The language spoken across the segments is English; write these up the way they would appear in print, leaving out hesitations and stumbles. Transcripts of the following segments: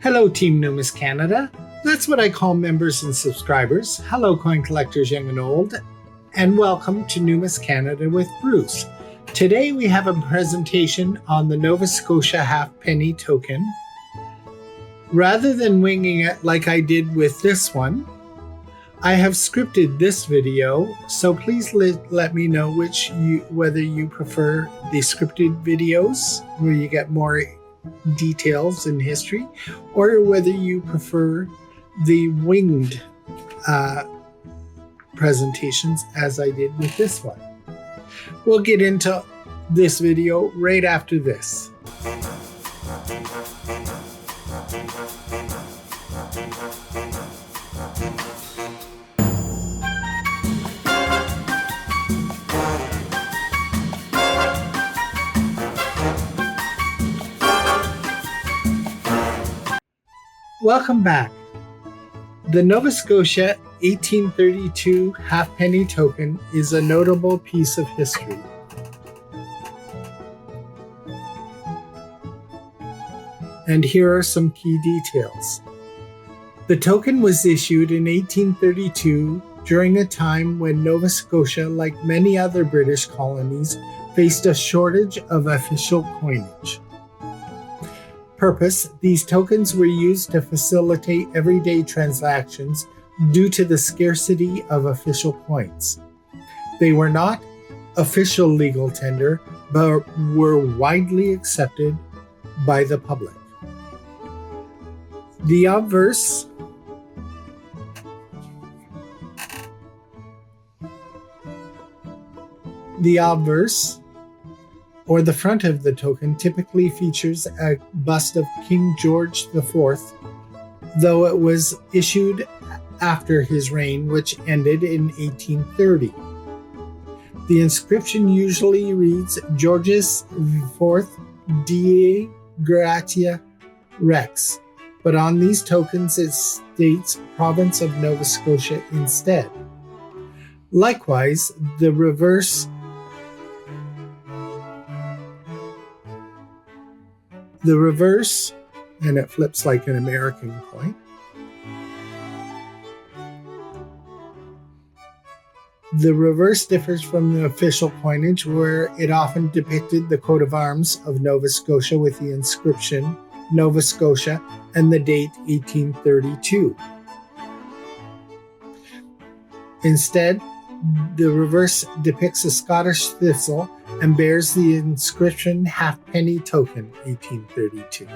Hello, Team Numis Canada. That's what I call members and subscribers. Hello, coin collectors young and old, and welcome to Numis Canada with Bruce. Today we have a presentation on the Nova Scotia half-penny token. Rather than winging it like I did with this one, I have scripted this video, so please let me know whether you prefer the scripted videos where you get more details in history, or whether you prefer the winged presentations as I did with this one. We'll get into this video right after this. Welcome back. The Nova Scotia 1832 halfpenny token is a notable piece of history. And here are some key details. The token was issued in 1832 during a time when Nova Scotia, like many other British colonies, faced a shortage of official coinage. Purpose: these tokens were used to facilitate everyday transactions due to the scarcity of official coins. They were not official legal tender, but were widely accepted by the public. The obverse or the front of the token typically features a bust of King George IV, though it was issued after his reign, which ended in 1830. The inscription usually reads Georges IV Die Gratia Rex, but on these tokens it states Province of Nova Scotia instead. Likewise, the reverse and it flips like an American coin. The reverse differs from the official coinage, where it often depicted the coat of arms of Nova Scotia with the inscription Nova Scotia and the date 1832. Instead, the reverse depicts a Scottish thistle and bears the inscription Halfpenny Token 1832.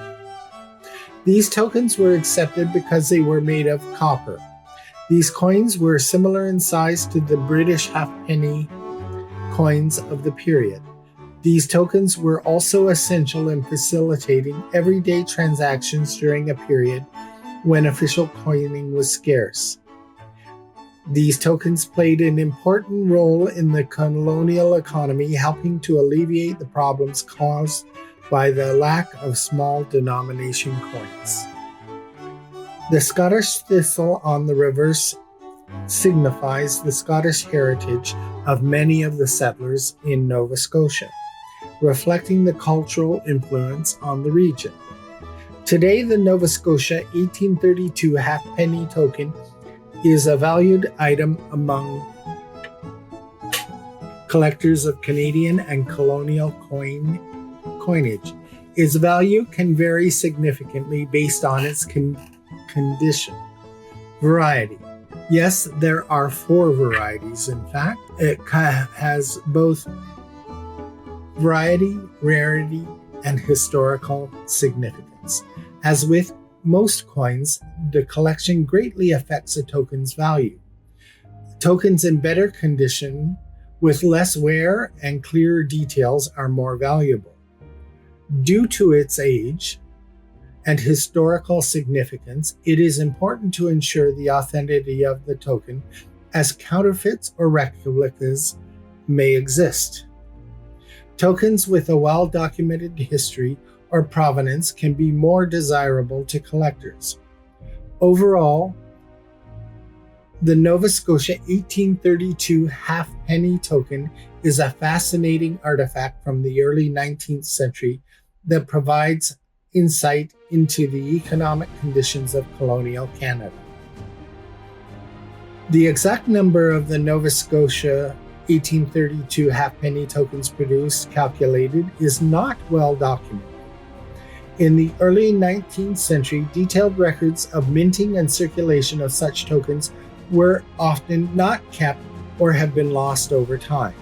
These tokens were accepted because they were made of copper. These coins were similar in size to the British halfpenny coins of the period. These tokens were also essential in facilitating everyday transactions during a period when official coining was scarce. These tokens played an important role in the colonial economy, helping to alleviate the problems caused by the lack of small denomination coins. The Scottish thistle on the reverse signifies the Scottish heritage of many of the settlers in Nova Scotia, reflecting the cultural influence on the region. Today, the Nova Scotia 1832 halfpenny token is a valued item among collectors of Canadian and colonial coinage. Its value can vary significantly based on its condition. Variety. Yes, there are 4 varieties, in fact. It has both variety, rarity, and historical significance. As with most coins, the collection greatly affects a token's value. Tokens in better condition, with less wear and clearer details, are more valuable. Due to its age and historical significance, it is important to ensure the authenticity of the token, as counterfeits or replicas may exist. Tokens with a well-documented history or provenance can be more desirable to collectors. Overall, the Nova Scotia 1832 halfpenny token is a fascinating artifact from the early 19th century that provides insight into the economic conditions of colonial Canada. The exact number of the Nova Scotia 1832 halfpenny tokens produced calculated is not well documented. In the early 19th century, detailed records of minting and circulation of such tokens were often not kept or have been lost over time.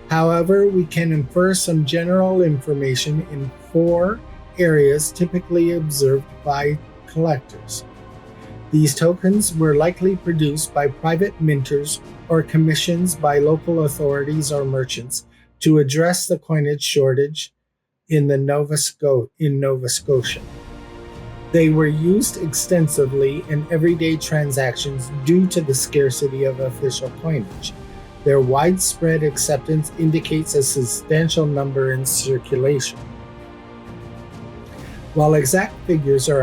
However, we can infer some general information in 4 areas typically observed by collectors. These tokens were likely produced by private minters or commissions by local authorities or merchants to address the coinage shortage in Nova Scotia. They were used extensively in everyday transactions due to the scarcity of official coinage. Their widespread acceptance indicates a substantial number in circulation. While exact figures are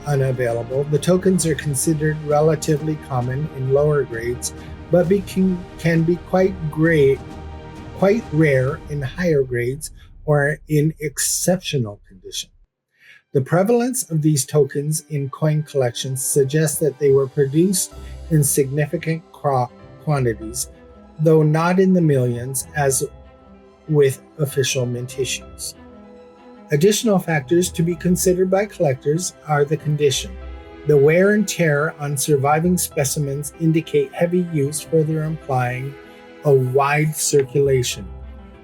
unavailable, the tokens are considered relatively common in lower grades, but can be quite rare in higher grades or in exceptional condition. The prevalence of these tokens in coin collections suggests that they were produced in significant quantities, though not in the millions as with official mint issues. Additional factors to be considered by collectors are the condition. The wear and tear on surviving specimens indicate heavy use, further implying a wide circulation.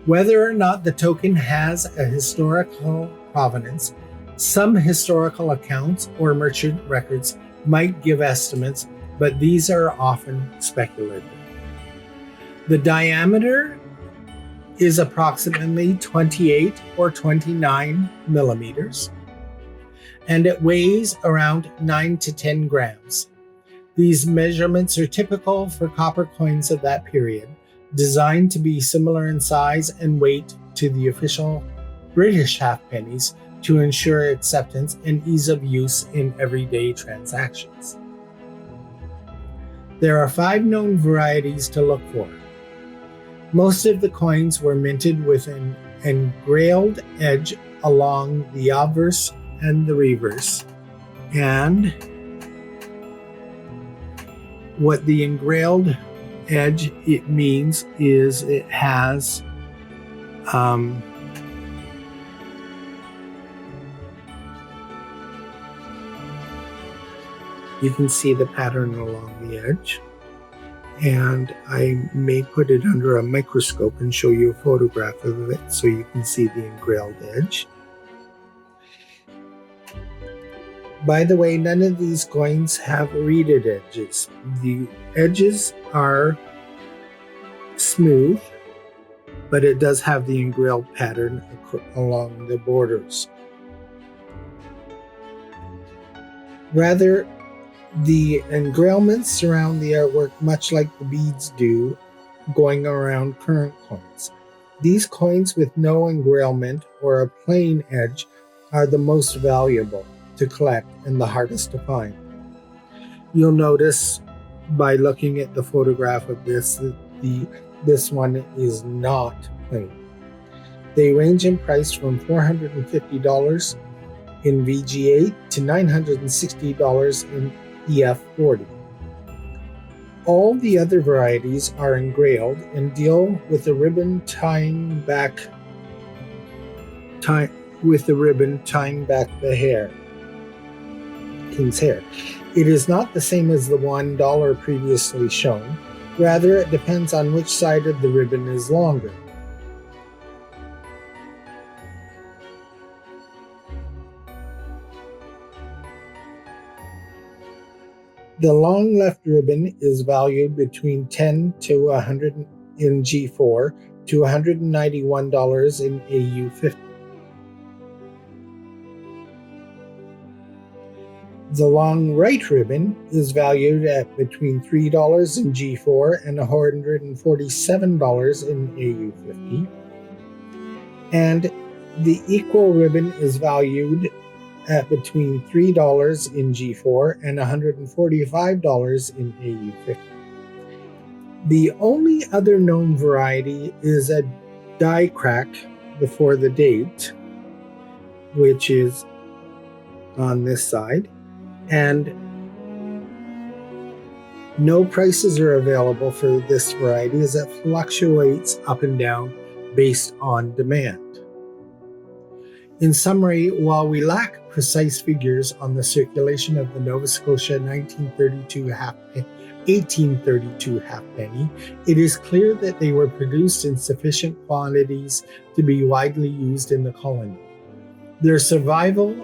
Whether or not the token has a historical provenance, some historical accounts or merchant records might give estimates, but these are often speculative. The diameter is approximately 28 or 29 millimeters, and it weighs around 9 to 10 grams. These measurements are typical for copper coins of that period, designed to be similar in size and weight to the official British halfpennies to ensure acceptance and ease of use in everyday transactions. There are 5 known varieties to look for. Most of the coins were minted with an engrailed edge along the obverse and the reverse. And what the engrailed edge it means is it has you can see the pattern along the edge. And I may put it under a microscope and show you a photograph of it so you can see the engrailed edge. By the way, none of these coins have reeded edges. The edges are smooth, but it does have the engrailed pattern along the borders. Rather, the engrailments surround the artwork much like the beads do going around current coins. These coins with no engrailment or a plain edge are the most valuable to collect and the hardest to find. You'll notice by looking at the photograph of this that this one is not plain. They range in price from $450 in VG8 to $960 in EF40. All the other varieties are engrailed and deal with the ribbon tying back the king's hair. It is not the same as the $1 previously shown. Rather, it depends on which side of the ribbon is longer. The long left ribbon is valued between 10 to 100 in G4 to $191 in AU50. The long right ribbon is valued at between $3 in G4 and $147 in AU50. And the equal ribbon is valued at between $3 in G4 and $145 in AU50. The only other known variety is a die crack before the date, which is on this side, and no prices are available for this variety as it fluctuates up and down based on demand. In summary, while we lack precise figures on the circulation of the Nova Scotia 1832 halfpenny, it is clear that they were produced in sufficient quantities to be widely used in the colony. Their survival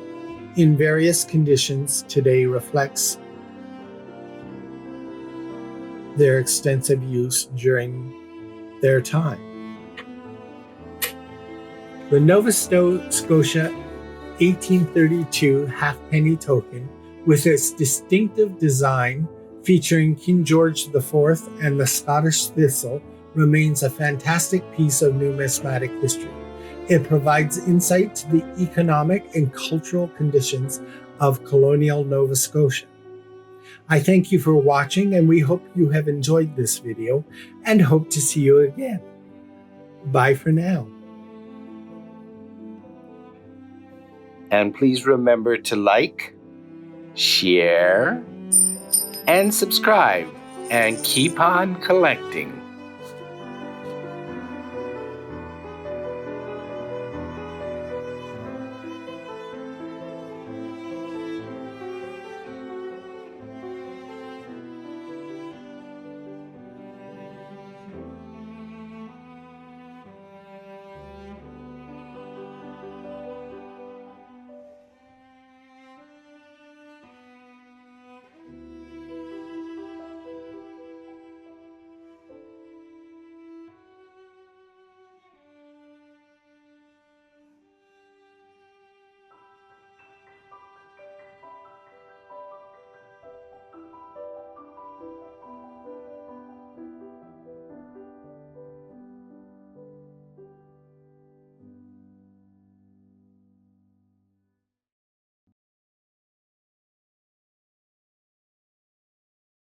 in various conditions today reflects their extensive use during their time. The Nova Scotia 1832 halfpenny token, with its distinctive design featuring King George IV and the Scottish thistle, remains a fantastic piece of numismatic history. It provides insight to the economic and cultural conditions of colonial Nova Scotia. I thank you for watching, and we hope you have enjoyed this video and hope to see you again. Bye for now. And please remember to like, share, and subscribe, and keep on collecting.